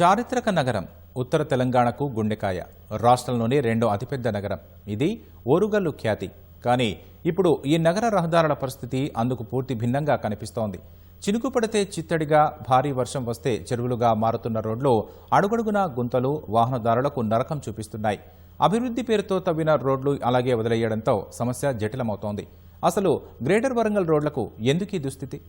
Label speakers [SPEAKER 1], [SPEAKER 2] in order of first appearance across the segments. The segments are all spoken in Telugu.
[SPEAKER 1] చారిత్రక నగరం ఉత్తర తెలంగాణకు గుండెకాయ. రాష్ట్రంలోని రెండో అతిపెద్ద నగరం ఇది. ఓరుగల్లు ఖ్యాతి. కానీ ఇప్పుడు ఈ నగర రహదారుల పరిస్థితి అందుకు పూర్తి భిన్నంగా కనిపిస్తోంది. చినుకు పడితే చిత్తడిగా, భారీ వర్షం వస్తే చెరువులుగా మారుతున్న రోడ్లు అడుగడుగునా గుంతలు వాహనదారులకు నరకం చూపిస్తున్నాయి. అభివృద్ధి పేరుతో తవ్విన రోడ్లు అలాగే వదిలేయడంతో సమస్య జటిలమవుతోంది. అసలు గ్రేటర్ వరంగల్ రోడ్లకు ఎందుకు ఈ దుస్థితి?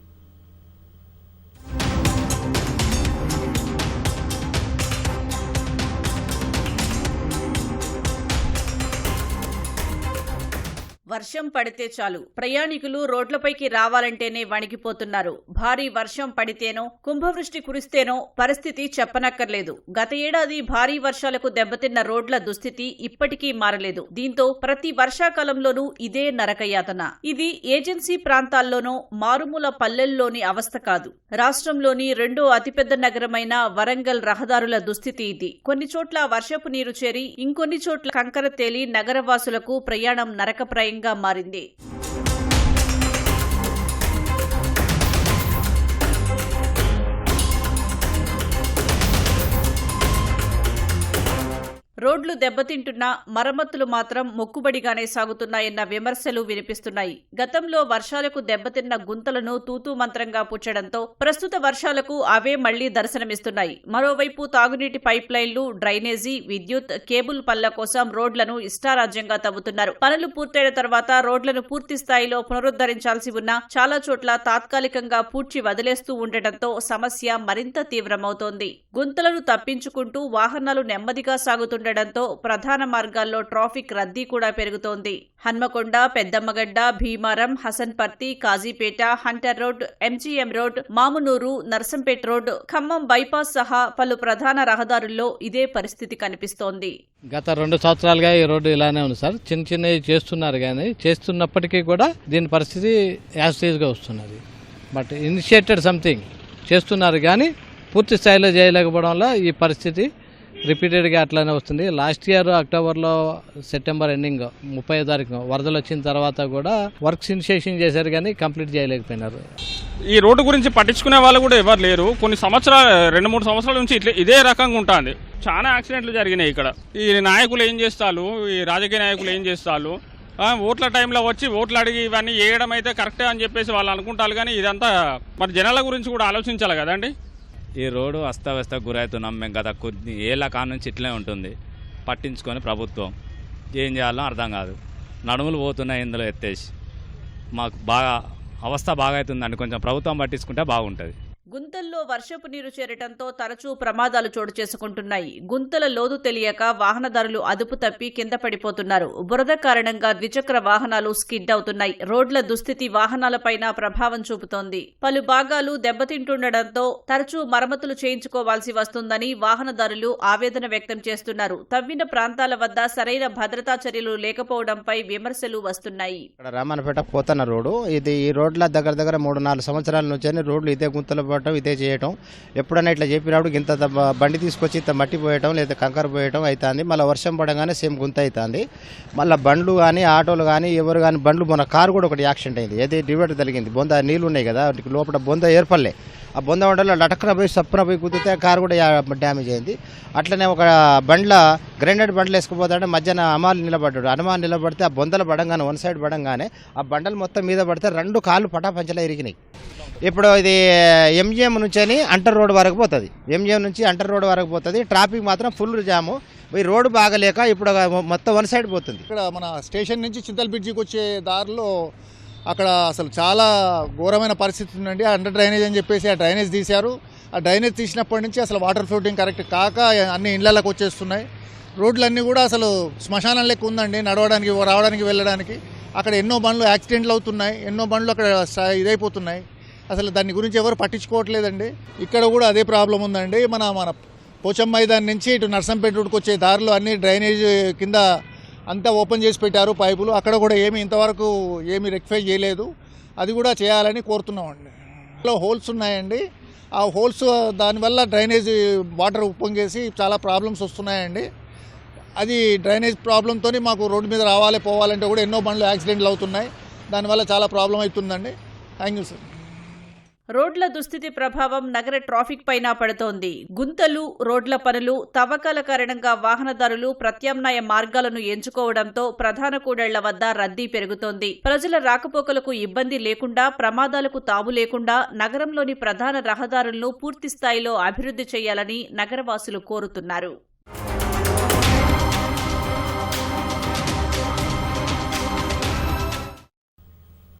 [SPEAKER 2] వర్షం పడితే చాలు ప్రయాణికులు రోడ్లపైకి రావాలంటేనే వణికిపోతున్నారు. భారీ వర్షం పడితేనో, కుంభవృష్టి కురిస్తేనో పరిస్థితి చెప్పనక్కర్లేదు. గత ఏడాది భారీ వర్షాలకు దెబ్బతిన్న రోడ్ల దుస్థితి ఇప్పటికీ మారలేదు. దీంతో ప్రతి వర్షాకాలంలోనూ ఇదే నరకయాతన. ఇది ఏజెన్సీ ప్రాంతాల్లోనో, మారుమూల పల్లెల్లోని అవస్థ కాదు. రాష్ట్రంలోని రెండో అతిపెద్ద నగరమైన వరంగల్ రహదారుల దుస్థితి ఇది. కొన్ని చోట్ల వర్షపు నీరు చేరి, ఇంకొన్ని చోట్ల కంకర తేలి నగరవాసులకు ప్రయాణం నరకప్రాయంగా మారింది. రోడ్లు దెబ్బతింటున్నా మరమ్మతులు మాత్రం మొక్కుబడిగానే సాగుతున్నాయన్న విమర్శలు వినిపిస్తున్నాయి. గతంలో వర్షాలకు దెబ్బతిన్న గుంతలను తూతూ మంత్రంగా పుచ్చడంతో ప్రస్తుత వర్షాలకు అవే మళ్లీ దర్శనమిస్తున్నాయి. మరోవైపు తాగునీటి పైప్ లైన్లు, డ్రైనేజీ, విద్యుత్, కేబుల్ పనుల కోసం రోడ్లను ఇష్టారాజ్యంగా తవ్వుతున్నారు. పనులు పూర్తయిన తర్వాత రోడ్లను పూర్తి స్థాయిలో పునరుద్ధరించాల్సి ఉన్నా చాలా చోట్ల తాత్కాలికంగా పూడ్చి వదిలేస్తూ ఉండటంతో సమస్య మరింత తీవ్రమవుతోంది. గుంతలను తప్పించుకుంటూ వాహనాలు నెమ్మదిగా సాగుతుండటంతో ప్రధాన మార్గాల్లో ట్రాఫిక్ రద్దీ కూడా పెరుగుతోంది. Hanamkonda, Peddammagadda, Bheemaram, Hasanparthy, Kazipet, Hunter road, MGM road, Mamunuru, Narsampet road, Khammam bypass సహా పలు ప్రధాన రహదారుల్లో ఇదే పరిస్థితి కనిపిస్తోంది.
[SPEAKER 3] గత 2 సంవత్సరాలుగా ఈ రోడ్డు ఇలానే ఉంది సార్. చిన్నవి చేస్తున్నారు, కానీ చేస్తున్నప్పటికీ కూడా దీని పరిస్థితి యాస్టీజ్గా వస్తున్నది. బట్ ఇనిషియేటెడ్ సంథింగ్ చేస్తున్నారు, కానీ పూర్తి స్థాయిలో చేయలేకపోవడం వల్ల ఈ పరిస్థితి రిపీటెడ్గా అట్లానే వస్తుంది. లాస్ట్ ఇయర్ అక్టోబర్లో, సెప్టెంబర్ ఎండింగ్ 30వ తారీఖు వరదలు వచ్చిన తర్వాత కూడా వర్క్స్ ఇనిషియేషన్ చేశారు, కానీ కంప్లీట్ చేయలేకపోయినారు.
[SPEAKER 4] ఈ రోడ్డు గురించి పట్టించుకునే వాళ్ళు కూడా ఎవరు లేరు. కొన్ని సంవత్సరాలు, 2-3 సంవత్సరాల నుంచి ఇదే రకంగా ఉంటుంది. చాలా యాక్సిడెంట్లు జరిగినాయి ఇక్కడ. ఈ నాయకులు ఏం చేస్తారు, ఈ రాజకీయ నాయకులు ఏం చేస్తారు, ఓట్ల టైంలో వచ్చి ఓట్లు అడిగి ఇవన్నీ వేయడం అయితే కరెక్టే అని చెప్పేసి వాళ్ళు అనుకుంటారు. కానీ ఇదంతా మరి జనాల గురించి కూడా ఆలోచించాలి కదండి.
[SPEAKER 5] ఈ రోడ్డు అస్తవ్యస్తకు గురవుతున్నాం మేము. గత కొద్ది ఏళ్ల కానుంచి ఇట్లే ఉంటుంది. పట్టించుకొని ప్రభుత్వం ఏం చేయాలో అర్థం కాదు. నడుములు పోతున్నాయి ఇందులో ఎత్తేసి. మాకు బాగా అవస్థ బాగా అవుతుందండి. కొంచెం ప్రభుత్వం పట్టించుకుంటే బాగుంటుంది.
[SPEAKER 2] గుంతల్లో వర్షపు నీరు చేరటంతో తరచూ ప్రమాదాలు చోటు చేసుకుంటున్నాయి. గుంతల లోతు తెలియక వాహనదారులు అదుపు తప్పి కింద పడిపోతున్నారు. బురద కారణంగా ద్విచక్ర వాహనాలు స్కిడ్ అవుతున్నాయి. రోడ్ల దుస్థితి వాహనాలపైన ప్రభావం చూపుతోంది. పలు భాగాలు దెబ్బతింటుండటంతో తరచూ మరమ్మతులు చేయించుకోవాల్సి వస్తుందని వాహనదారులు ఆవేదన వ్యక్తం చేస్తున్నారు. తవ్విన ప్రాంతాల వద్ద సరైన భద్రతా చర్యలు లేకపోవడంపై విమర్శలు వస్తున్నాయి.
[SPEAKER 6] రామన్నపేట పోతన్న రోడ్డు ఇది. ఈ రోడ్ల దగ్గర 3-4 సంవత్సరాల నుంచి రోడ్లు ఇదే గుంతలు ఇదే చేయటం. ఎప్పుడైనా ఇట్లా చెప్పినప్పుడు ఇంత బండి తీసుకొచ్చి ఇంత మట్టి పోయటం లేదా కంకర పోయటం అవుతుంది. మళ్ళీ వర్షం పడగానే సేమ్ గుంత అవుతుంది. మళ్ళీ బండ్లు కానీ, ఆటోలు కానీ, ఎవరు కానీ బండ్లు, మన కారు కూడా ఒకటి యాక్సిడెంట్ అయింది. ఏది డివైడర్ తగిలింది. బొంద నీళ్ళు ఉన్నాయి కదా, లోపల బొంద ఏర్పడలే. ఆ బొంద వంటలో లటక్కన పోయి సప్పున పోయి కుదిరితే కారు కూడా డ్యామేజ్ అయింది. అట్లనే ఒక బండ్ల గ్రైండెడ్ బండ్లు వేసుకుపోతాడే మధ్యాహ్నం అమాలు నిలబడ్డాడు. అనుమానం నిలబడితే ఆ బొందలు పడంగానే, 1 సైడ్ పడంగానే ఆ బండలు మొత్తం మీద పడితే 2 కాళ్ళు పటాపంచలా ఇరిగినాయి. ఇప్పుడు ఇది ఎంజిఎం నుంచి అంటర్ రోడ్ వరకు పోతుంది. ఎంజిఎం నుంచి అంటర్ రోడ్ వరకు పోతుంది. ట్రాఫిక్ మాత్రం ఫుల్ జాము. ఈ రోడ్డు బాగలేక ఇప్పుడు మొత్తం 1 సైడ్ పోతుంది.
[SPEAKER 7] ఇక్కడ మన స్టేషన్ నుంచి చింతల్ బ్రిడ్జికి వచ్చే దారిలో అక్కడ అసలు చాలా ఘోరమైన పరిస్థితి ఉందండి. అండర్ డ్రైనేజ్ అని చెప్పేసి ఆ డ్రైనేజ్ తీశారు. ఆ డ్రైనేజ్ తీసినప్పటి నుంచి అసలు వాటర్ ఫ్లోటింగ్ కరెక్ట్ కాక అన్ని ఇళ్లలోకి వచ్చేస్తున్నాయి. రోడ్లన్నీ కూడా అసలు శ్మశానం లెక్క ఉందండి, నడవడానికి, రావడానికి, వెళ్ళడానికి. అక్కడ ఎన్నో బండ్లు యాక్సిడెంట్లు అవుతున్నాయి. ఎన్నో బండ్లు అక్కడ ఇదైపోతున్నాయి. అసలు దాని గురించి ఎవరు పట్టించుకోవట్లేదండి. ఇక్కడ కూడా అదే ప్రాబ్లం ఉందండి. మన పోచమ్మ మైదాన్ నుంచి ఇటు నర్సంపేట రోడ్కి వచ్చే దారిలో అన్ని డ్రైనేజ్ కింద అంతా ఓపెన్ చేసి పెట్టారు పైపులు. అక్కడ కూడా ఇంతవరకు ఏమీ రెక్టిఫై చేయలేదు. అది కూడా చేయాలని కోరుతున్నామండి. హోల్స్ ఉన్నాయండి. ఆ హోల్స్ దానివల్ల డ్రైనేజ్ వాటర్ ఉప్పొంగేసి చాలా ప్రాబ్లమ్స్ వస్తున్నాయండి. అది డ్రైనేజ్ ప్రాబ్లంతో మాకు రోడ్డు మీద రావాలి, పోవాలంటే కూడా ఎన్నో బండ్లు యాక్సిడెంట్లు అవుతున్నాయి. దానివల్ల చాలా ప్రాబ్లం అవుతుందండి. Thank you sir.
[SPEAKER 2] రోడ్ల దుస్థితి ప్రభావం నగర ట్రాఫిక్ పైన పడుతోంది. గుంతలు, రోడ్ల పనులు, తవ్వకాల కారణంగా వాహనదారులు ప్రత్యామ్నాయ మార్గాలను ఎంచుకోవడంతో ప్రధాన కూడళ్ల వద్ద రద్దీ పెరుగుతోంది. ప్రజల రాకపోకలకు ఇబ్బంది లేకుండా, ప్రమాదాలకు తావు లేకుండా నగరంలోని ప్రధాన రహదారులను పూర్తిస్థాయిలో అభివృద్ధి చేయాలని నగరవాసులు కోరుతున్నారు.